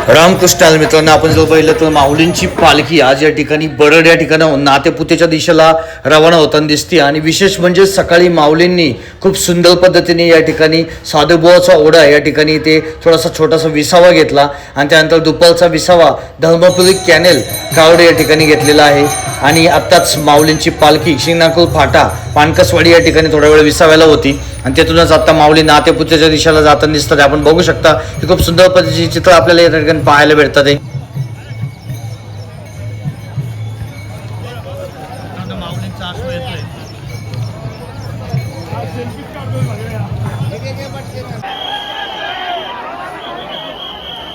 रामकृष्णाल मित्रांनो, आपण जर पाहिलं तर माऊलींची पालखी आज या ठिकाणी बरड या ठिकाणी नातेपुतेच्या दिशेला रवाना होताना दिसते. आणि विशेष म्हणजे सकाळी माऊलींनी खूप सुंदर पद्धतीने या ठिकाणी साधुबुवाचा ओढा या ठिकाणी ते थोडासा छोटासा विसावा घेतला आणि त्यानंतर दुपारचा विसावा धर्मपुरी कॅनेल कावड या ठिकाणी घेतलेला आहे. आणि आत्ताच माऊलींची पालखी शिंगणापूर फाटा पानकसवाडी या ठिकाणी थोडा वेळ विसाव्याला होती आणि तिथूनच आता माऊली नातेपुतेच्या दिशेला जाताना दिसतात. आपण बघू शकता की खूप सुंदर पद्धतीचे चित्र आपल्याला या ठिकाणी पाहायला भेटतात.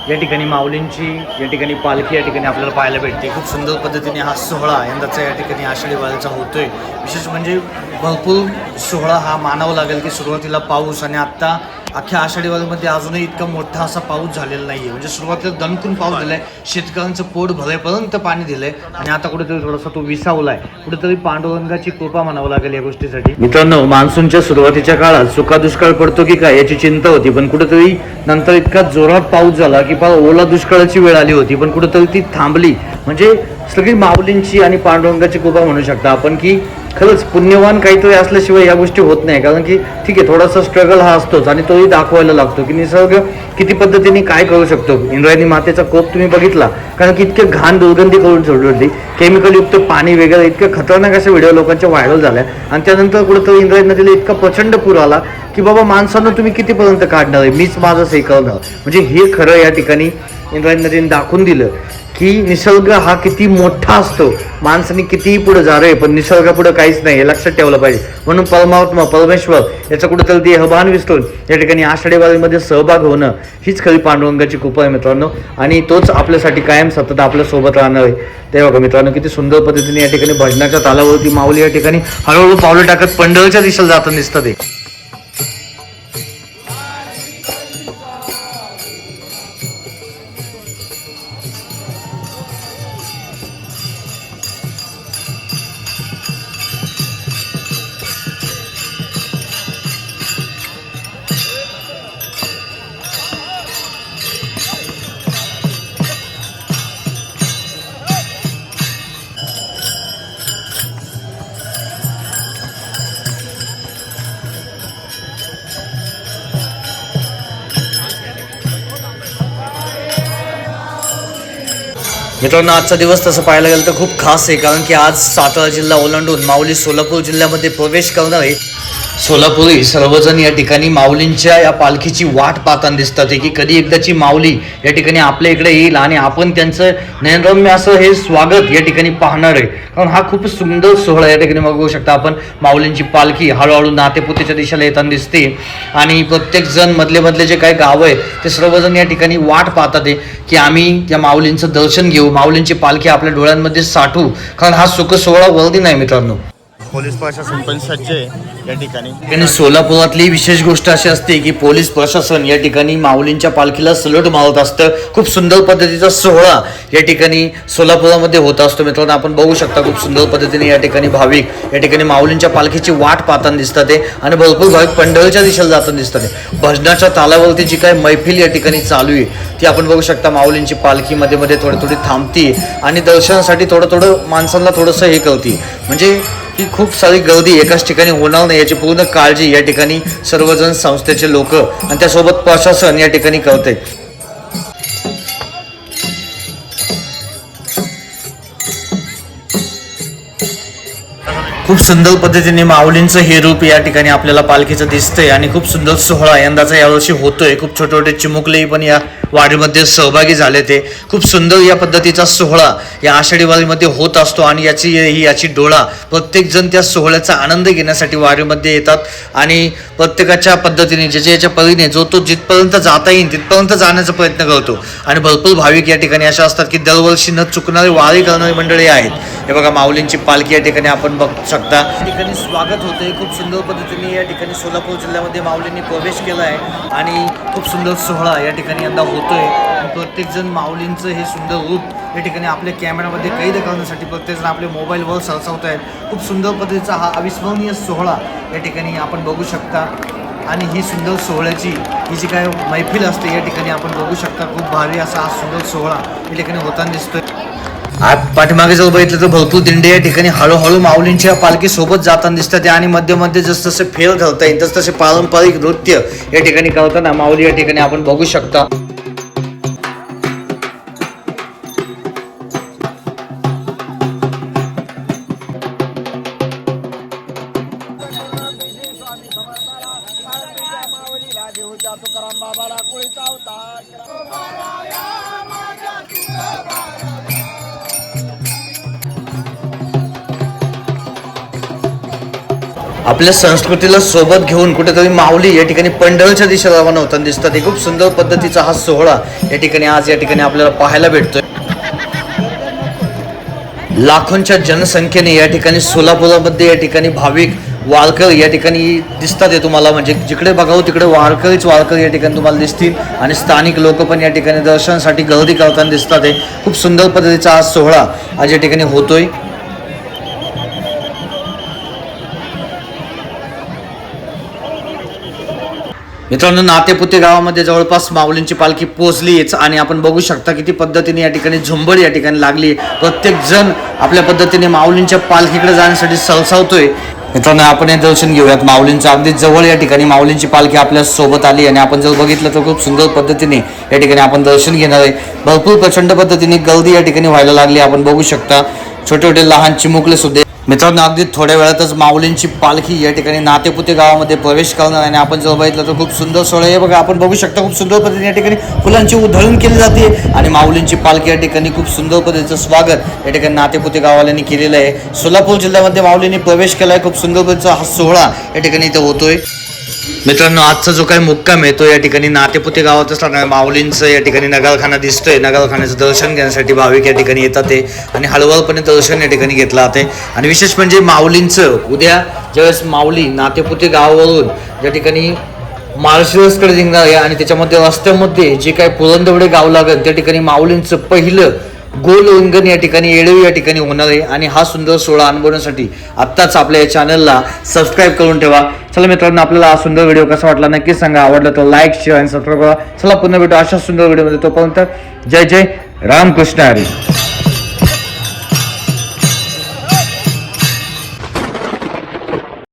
या ठिकाणी माऊलींची या ठिकाणी पालखी या ठिकाणी आपल्याला पाहायला भेटते. खूप सुंदर पद्धतीने हा सोहळा यंदाचा या ठिकाणी आषाढी वारीचा होतोय. विशेष म्हणजे भरपूर सोहळा हा मानावा लागेल की सुरुवातीला पाऊस आणि आत्ता अख्ख्या आषाढी वारीमध्ये अजूनही इतका मोठा असा पाऊस झालेला नाही आहे. म्हणजे सुरुवातीला दणकून पाऊस दिलाय, शेतकऱ्यांचं पोट भरेपर्यंत पाणी दिलंय आणि आता कुठेतरी थोडासा तो विसावलाय. कुठेतरी पांडुरंगाची कृपा म्हणावं लागेल या गोष्टीसाठी. मित्रांनो, मान्सूनच्या सुरुवातीच्या काळात सुका दुष्काळ पडतो की काय याची चिंता होती, पण कुठेतरी नंतर इतका जोरात पाऊस झाला की फार ओला दुष्काळाची वेळ आली होती, पण कुठेतरी ती थांबली. म्हणजे सगळी माऊलींची आणि पांडुरंगाची कृपा म्हणू शकता आपण की खरंच पुण्यवान काहीतरी असल्याशिवाय या गोष्टी होत नाही. कारण की ठीक आहे, थोडासा स्ट्रगल हा असतोच आणि तोही दाखवायला लागतो की निसर्ग किती पद्धतीने काय करू शकतो. इंद्रायणी मातेचा कोप तुम्ही बघितला, कारण की इतके घाण दुर्गंधी करून सोडली होती, केमिकलयुक्त पाणी वगैरे इतके खतरनाक असे व्हिडिओ लोकांच्या व्हायरल झाल्या. आणि त्यानंतर कुठेतरी इंद्रायणी नदीला इतका प्रचंड पूर आला की बाबा माणसानं तुम्ही कितीपर्यंत काढणार आहे, मीच माझं सेकवणार. म्हणजे हे खरं या ठिकाणी इंद्रायणी नदीने दाखवून दिलं की निसर्ग हा किती मोठा असतो. माणसाने कितीही पुढे जा रे, पण निसर्गापुढे काहीच नाही हे लक्षात ठेवलं पाहिजे. म्हणून परमात्मा परमेश्वर याचा कुठेतरी देहभान विसरून या ठिकाणी आषाढी वारीमध्ये सहभाग होणं हीच खरी पांडुरंगाची कृपा आहे मित्रांनो. आणि तोच आपल्यासाठी कायम सतत आपल्या सोबत राहणार आहे. ते बघा मित्रांनो, किती सुंदर पद्धतीने या ठिकाणी भजनाच्या तालावरती माऊली या ठिकाणी हळूहळू पावलं टाकत पंढरीच्या दिशेला जाताना दिसतात. ते मित्रांनो, आजचा दिवस तसं पाहायला गेलं तर खूप खास आहे. कारण की आज सातारा जिल्हा ओलांडून माऊली सोलापूर जिल्ह्यामध्ये प्रवेश करणार आहे. सोलापुरी सर्वजण या ठिकाणी माऊलींच्या या पालखीची वाट पाहताना दिसतात की कधी एकदाची माऊली या ठिकाणी आपल्या इकडे येईल आणि आपण त्यांचं नयनरम्य असं हे स्वागत या ठिकाणी पाहणार आहे. कारण हा खूप सुंदर सोहळा या ठिकाणी बघू शकता आपण. माऊलींची पालखी हळूहळू नातेपुतेच्या दिशेला येताना दिसते आणि प्रत्येक जण मधले जे काही गाव आहे ते सर्वजण या ठिकाणी वाट पाहतात की आम्ही त्या माऊलींचं दर्शन घेऊ, माऊलींची पालखी आपल्या डोळ्यांमध्ये साठवू. कारण हा सुख सोहळा वर्दी नाही मित्रांनो. पोलीस प्रशासन पण सज्ज आहे या ठिकाणी. आणि सोलापुरातली विशेष गोष्ट अशी असते की पोलीस प्रशासन या ठिकाणी माऊलींच्या पालखीला सलूट मारत असतं. खूप सुंदर पद्धतीचा सोहळा या ठिकाणी सोलापुरामध्ये होत असतो मित्रांनो. आपण बघू शकता खूप सुंदर पद्धतीने या ठिकाणी भाविक या ठिकाणी माऊलींच्या पालखीची वाट पाहताना दिसतात आणि भरपूर भाविक पंढरीच्या दिशेला जाताना दिसतात. भजनाच्या तालावरती जी काही मैफिल या ठिकाणी चालू आहे ती आपण बघू शकता. माऊलींची पालखी मध्ये थोडी थांबती आणि दर्शनासाठी थोडं माणसांना थोडंसं हे करते. म्हणजे ही खूप सारी गर्दी एकाच ठिकाणी होणार नाही याची पूर्ण काळजी या ठिकाणी सर्वजण संस्थेचे लोक आणि त्यासोबत प्रशासन या ठिकाणी करते. खूप सुंदर पद्धतीने माऊलींचं हे रूप या ठिकाणी आपल्याला पालखीचं दिसतंय आणि खूप सुंदर सोहळा यंदाचा यावर्षी होतोय. खूप छोटे चिमुकलेही पण या वारीमध्ये सहभागी झाले. ते खूप सुंदर या पद्धतीचा सोहळा या आषाढी वारीमध्ये होत असतो आणि याची डोळा प्रत्येक जण त्या सोहळ्याचा आनंद घेण्यासाठी वारीमध्ये येतात आणि प्रत्येकाच्या पद्धतीने याच्या परीने जो तो जिथपर्यंत जाता येईल तिथपर्यंत जाण्याचा प्रयत्न करतो. आणि भरपूर भाविक या ठिकाणी अशा असतात की दरवर्षी न चुकणारी वारी करणारी मंडळी आहेत. हे बघा, माऊलींची पालखी या ठिकाणी आपण बघू शकता या ठिकाणी स्वागत होते. खूप सुंदर पद्धतीने या ठिकाणी सोलापूर जिल्ह्यामध्ये माऊलींनी प्रवेश केला आहे आणि खूप सुंदर सोहळा या ठिकाणी यंदा होतोय. प्रत्येक जण माऊलींचं हे सुंदर रूप या ठिकाणी आपल्या कॅमेरामध्ये कैद करण्यासाठी प्रत्येक जण आपले मोबाईलवर सरसावत आहेत. खूप सुंदर पद्धतीचा हा अविस्मरणीय सोहळा या ठिकाणी आपण बघू शकता. आणि ही सुंदर सोहळ्याची ही जी काय मैफिल असते या ठिकाणी आपण बघू शकता. खूप भारी असा हा सुंदर सोहळा या ठिकाणी होताना दिसतोय. पाठीमागे जर बघितलं तर भरपूर दिंडे या ठिकाणी हळूहळू माऊलींच्या पालखी सोबत जाताना दिसतात आणि मध्ये मध्ये जसं फेल घालता येईल तसे पारंपरिक नृत्य या ठिकाणी करताना माऊली या ठिकाणी आपण बघू शकता. आपल्या संस्कृतीला सोबत घेऊन कुठेतरी माऊली या ठिकाणी पंढरच्या दिशेला रवाना होताना दिसतात. हे खूप सुंदर पद्धतीचा हा सोहळा या ठिकाणी आज या ठिकाणी आपल्याला पाहायला भेटतोय. लाखोंच्या जनसंख्येने या ठिकाणी सोलापुरामध्ये या ठिकाणी भाविक वारकरी या ठिकाणी दिसतात. तुम्हाला म्हणजे जिकडे बघावं तिकडे वारकरी या ठिकाणी तुम्हाला दिसतील आणि स्थानिक लोक पण या ठिकाणी दर्शनासाठी गर्दी करताना दिसतात. खूप सुंदर पद्धतीचा हा सोहळा आज या ठिकाणी होतोय. मित्रांनो, नातेपुते गावामध्ये जवळपास माऊलींची पालखी पोहोचलीच आणि आपण बघू शकता किती पद्धतीने या ठिकाणी झुंबड या ठिकाणी लागली. प्रत्येक जण आपल्या पद्धतीने माऊलींच्या पालखीकडे जाण्यासाठी सलसावतोय. मित्रांनो, आपण हे दर्शन घेऊयात माऊलींच्या अगदी जवळ या ठिकाणी माऊलींची पालखी आपल्या सोबत आली आणि आपण जर बघितलं तर खूप सुंदर पद्धतीने या ठिकाणी आपण दर्शन घेणार आहे. भरपूर प्रचंड पद्धतीने गर्दी या ठिकाणी व्हायला लागली. आपण बघू शकता छोटे छोटे लहान चिमुकले सुद्धा. मित्रांनो, अगदी थोड्या वेळातच माऊलींची पालखी या ठिकाणी नातेपुते गावामध्ये प्रवेश करणार आणि आपण जर बघितलं तर खूप सुंदर सोहळा आहे. बघा, आपण बघू शकता खूप सुंदर पद्धतीने या ठिकाणी फुलांची उधळण केली जाते आणि माऊलींची पालखी या ठिकाणी खूप सुंदर पद्धतीचं स्वागत या ठिकाणी नातेपुते गावाल्यांनी केलेलं आहे. सोलापूर जिल्ह्यामध्ये माऊलींनी प्रवेश केला आहे. खूप सुंदर पद्धतीचा हा सोहळा या ठिकाणी इथं होतोय. मित्रांनो, आजचा जो काही मुक्काम आहे तो या ठिकाणी नातेपुते गावात असताना माऊलींचं या ठिकाणी नगारखाना दिसतोय. नगारखान्याचं दर्शन घेण्यासाठी भाविक या ठिकाणी येतात आणि हळूहळूपणे दर्शन या ठिकाणी घेतलं जाते. आणि विशेष म्हणजे माऊलींचं उद्या ज्यावेळेस माऊली नातेपुते गावावरून या ठिकाणी माळशिरसकडे निघणार आहे आणि त्याच्यामध्ये रस्त्यामध्ये जे काही पुरंदवडे गाव लागेल त्या ठिकाणी माऊलींचं पहिलं गोल उंगण या ठिकाणी येळवी या ठिकाणी होणार आहे. आणि हा सुंदर सोहळा अनुभवण्यासाठी आत्ताच आपल्या या चॅनलला सबस्क्राईब करून ठेवा. चला मित्रांनो, आपल्याला हा सुंदर व्हिडिओ कसा वाटला नक्की सांगा. आवडला तर लाईक, शेअर आणि सबस्क्राईब करा. चला पुन्हा भेटू अशा सुंदर व्हिडिओमध्ये. तोपर्यंत जय जय रामकृष्ण हरी.